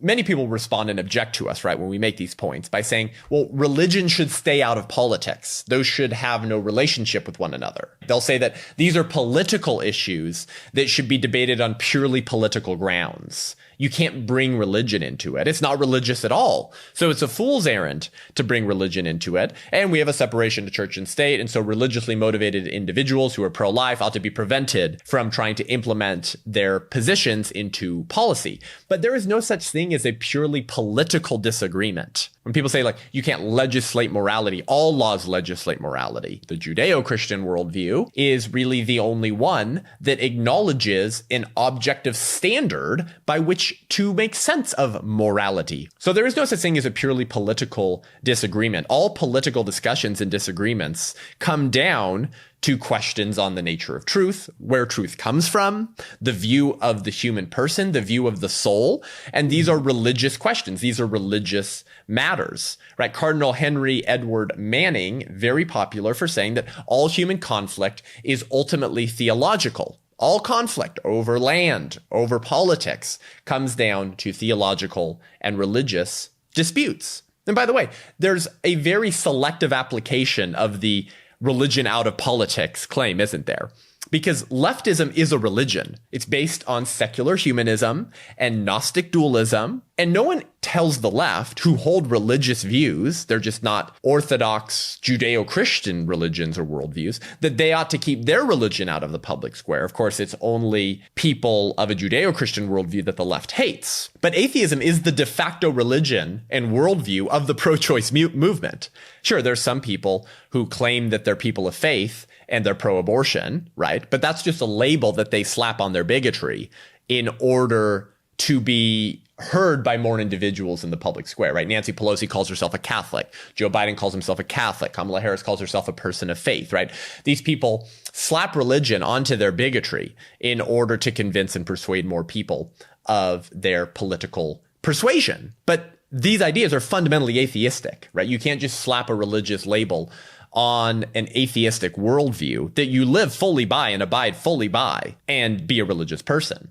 many people respond and object to us, right, when we make these points by saying, well, religion should stay out of politics. Those should have no relationship with one another. They'll say that these are political issues that should be debated on purely political grounds. You can't bring religion into it. It's not religious at all. So it's a fool's errand to bring religion into it. And we have a separation of church and state. And so religiously motivated individuals who are pro-life ought to be prevented from trying to implement their positions into policy. But there is no such thing as a purely political disagreement. When people say, like, you can't legislate morality, all laws legislate morality. The Judeo-Christian worldview is really the only one that acknowledges an objective standard by which to make sense of morality. So there is no such thing as a purely political disagreement. All political discussions and disagreements come down to questions on the nature of truth, where truth comes from, the view of the human person, the view of the soul. And these are religious questions. These are religious matters, right? Cardinal Henry Edward Manning, very popular for saying that all human conflict is ultimately theological. All conflict over land, over politics, comes down to theological and religious disputes. And by the way, there's a very selective application of the religion out of politics claim, isn't there? Because leftism is a religion. It's based on secular humanism and Gnostic dualism. And no one tells the left, who hold religious views, they're just not orthodox Judeo-Christian religions or worldviews, that they ought to keep their religion out of the public square. Of course, it's only people of a Judeo-Christian worldview that the left hates. But atheism is the de facto religion and worldview of the pro-choice movement. Sure, there's some people who claim that they're people of faith and they're pro-abortion, right? But that's just a label that they slap on their bigotry in order to be heard by more individuals in the public square, right? Nancy Pelosi calls herself a Catholic. Joe Biden calls himself a Catholic. Kamala Harris calls herself a person of faith, right? These people slap religion onto their bigotry in order to convince and persuade more people of their political persuasion. But these ideas are fundamentally atheistic, right? You can't just slap a religious label on an atheistic worldview that you live fully by and abide fully by and be a religious person.